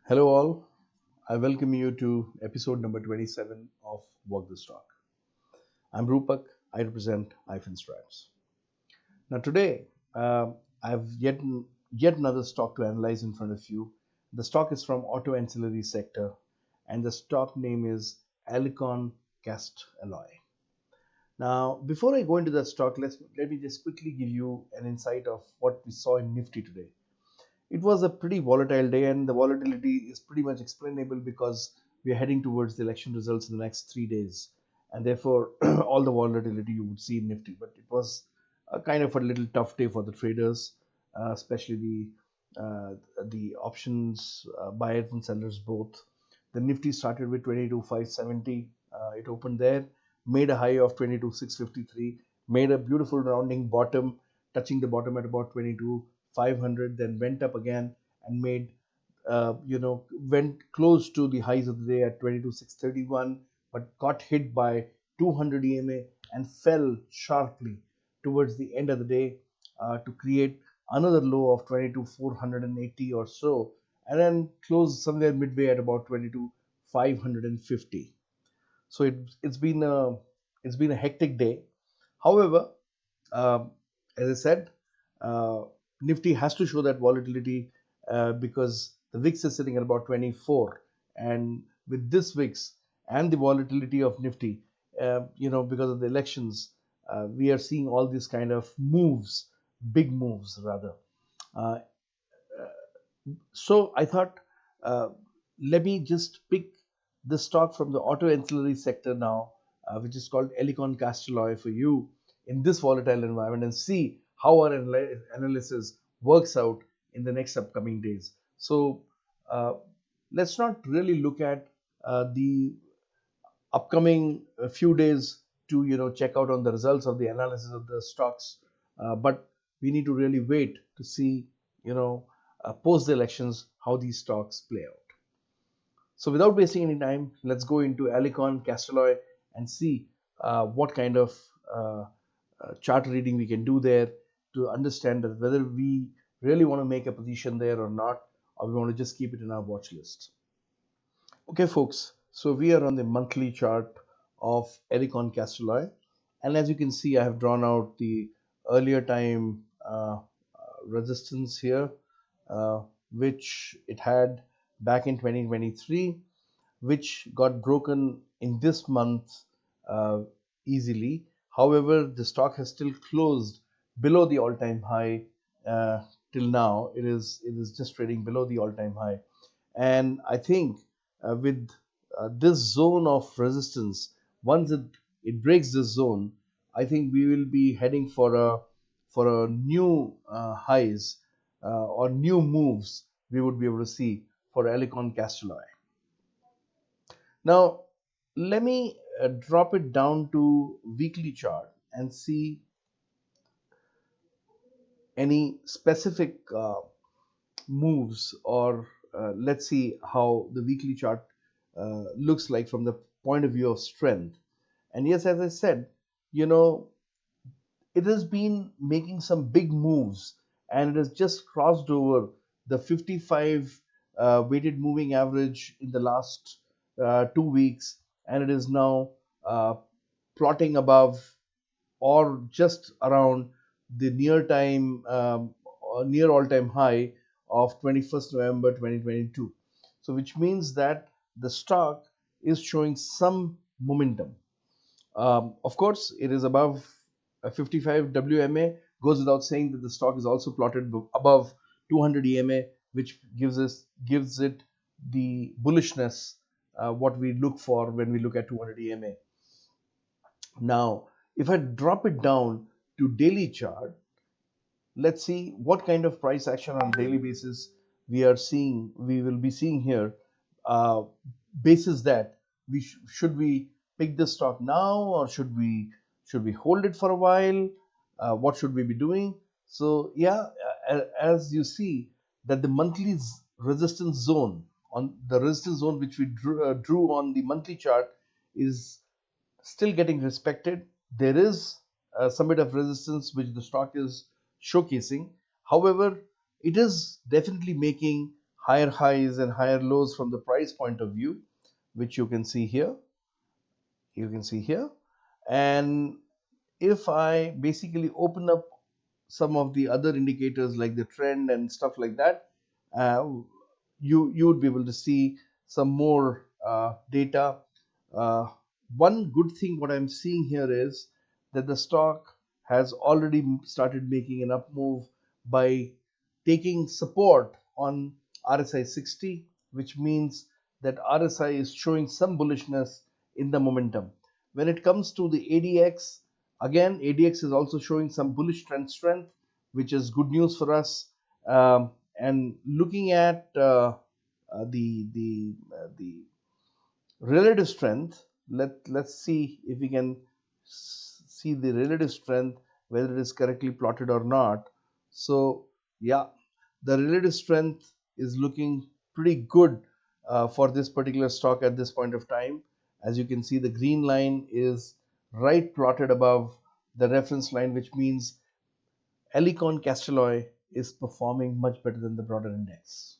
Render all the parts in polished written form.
Hello all, I welcome you to episode number 27 of Walk the Stock. I'm Rupak, I represent iFinStrats. Now today, I have yet another stock to analyze in front of you. The stock is from auto ancillary sector and the stock name is Alicon Castalloy. Now, before I go into that stock, let me just quickly give you an insight of what we saw in Nifty today. It was a pretty volatile day, and the volatility is pretty much explainable because we are heading towards the election results in the next 3 days, and therefore all the volatility you would see in Nifty. But it was a kind of a little tough day for the traders, especially the options buyers and sellers both. The Nifty started with 22,570. It opened there, made a high of 22,653, made a beautiful rounding bottom, touching the bottom at about 22,500, then went up again and made went close to the highs of the day at 22,631, but got hit by 200 EMA and fell sharply towards the end of the day to create another low of 22,480 or so, and then closed somewhere midway at about 22,550. So it's been a hectic day. However, um, as I said, uh, Nifty has to show that volatility because the VIX is sitting at about 24, and with this VIX and the volatility of Nifty, because of the elections, we are seeing all these kind of moves, big moves rather. Uh, so I thought, uh, let me just pick the stock from the auto ancillary sector now, which is called Alicon Castalloy for you in this volatile environment, and see how our analysis works out in the next upcoming days. So uh, let's not really look at the upcoming few days to check out on the results of the analysis of the stocks, but we need to really wait to see post the elections how these stocks play out. So without wasting any time, let's go into Alicon Castalloy and see what kind of chart reading we can do there to understand that whether we really want to make a position there or not, or we want to just keep it in our watch list. Okay, folks, so we are on the monthly chart of Alicon Castalloy, and as you can see, I have drawn out the earlier time resistance here, uh, which it had back in 2023, which got broken in this month uh, easily. However, the stock has still closed below the all-time high till now. It is just trading below the all-time high, and I think with this zone of resistance, once it breaks this zone, I think we will be heading for a new highs or new moves we would be able to see for Alicon Castalloy. Now, let me drop it down to weekly chart and see any specific moves, or let's see how the weekly chart looks like from the point of view of strength. And yes, as I said, you know, it has been making some big moves, and it has just crossed over the 55 weighted moving average in the last 2 weeks, and it is now plotting above or just around the near all-time high of 21st November 2022. So which means that the stock is showing some momentum. Of course, it is above 55 WMA. Goes without saying that the stock is also plotted above 200 EMA, which gives it the bullishness what we look for when we look at 200 EMA. Now, if I drop it down to daily chart, let's see what kind of price action on a daily basis we will be seeing here. Uh, Basis that should we pick the stock now, or should we hold it for a while? What should we be doing? So yeah, as you see that the monthly resistance zone, on the resistance zone which we drew on the monthly chart, is still getting respected. There is some bit of resistance which the stock is showcasing. However, it is definitely making higher highs and higher lows from the price point of view, which you can see here. And if I basically open up some of the other indicators like the trend and stuff like that, uh, you would be able to see some more data. Uh, One good thing what I'm seeing here is that the stock has already started making an up move by taking support on RSI 60, which means that RSI is showing some bullishness in the momentum. When it comes to the ADX, again, ADX is also showing some bullish trend strength, which is good news for us. And looking at the relative strength, let's see if we can see the relative strength, whether it is correctly plotted or not. So yeah, the relative strength is looking pretty good for this particular stock at this point of time. As you can see, the green line is right plotted above the reference line, which means Alicon Castalloy is performing much better than the broader index,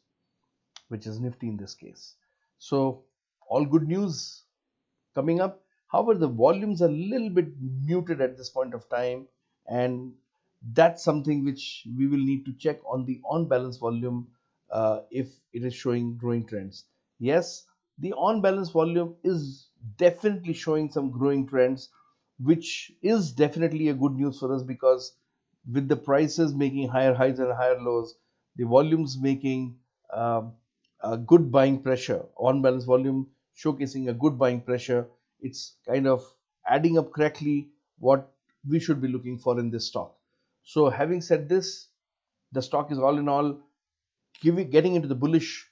which is Nifty in this case. So all good news coming up. However, the volumes are a little bit muted at this point of time, and that's something which we will need to check on the on balance volume if it is showing growing trends. Yes, the on balance volume is definitely showing some growing trends, which is definitely a good news for us, because with the prices making higher highs and higher lows, the volumes making a good buying pressure, on balance volume showcasing a good buying pressure. It's kind of adding up correctly what we should be looking for in this stock. So having said this, the stock is all in all getting into the bullish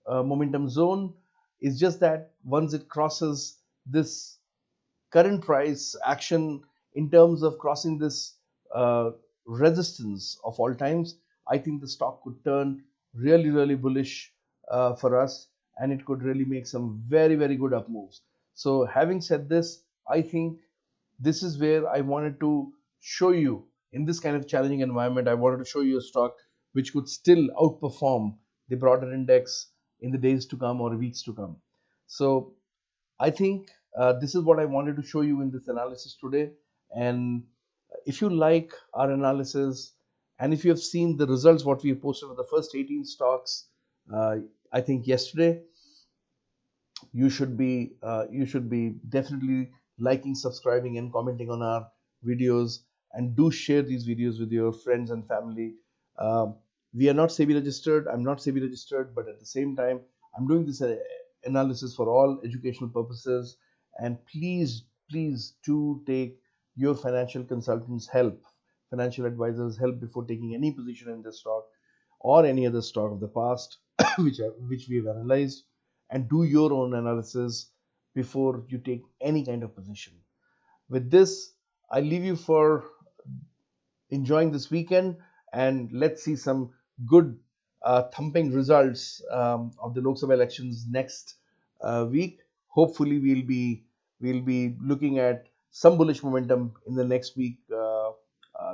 momentum zone. It's just that once it crosses this current price action, in terms of crossing this uh, resistance of all times, I think the stock could turn really bullish for us, and it could really make some very good up moves. So having said this, I think this is where I wanted to show you, in this kind of challenging environment, I wanted to show you a stock which could still outperform the broader index in the days to come or weeks to come. So I think this is what I wanted to show you in this analysis today. And if you like our analysis, and if you have seen the results what we have posted for the first 18 stocks, I think yesterday, you should be definitely liking, subscribing, and commenting on our videos, and do share these videos with your friends and family. Um, we are not SEBI registered. I'm not SEBI registered, but at the same time, I'm doing this analysis for all educational purposes. And please do take your financial consultants' help, financial advisors' help before taking any position in this stock or any other stock of the past, which we have analyzed, and do your own analysis before you take any kind of position. With this, I leave you for enjoying this weekend, and let's see some good thumping results of the Lok Sabha elections next week. Hopefully, we'll be looking at some bullish momentum in the next week.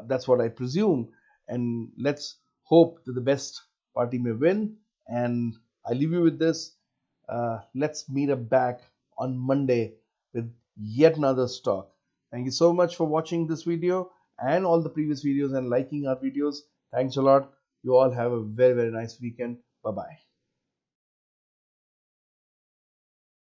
That's what I presume, and let's hope that the best party may win. And I leave you with this. Let's meet up back on Monday with yet another stock. Thank you so much for watching this video and all the previous videos and liking our videos. Thanks a lot. You all have a very nice weekend. Bye bye.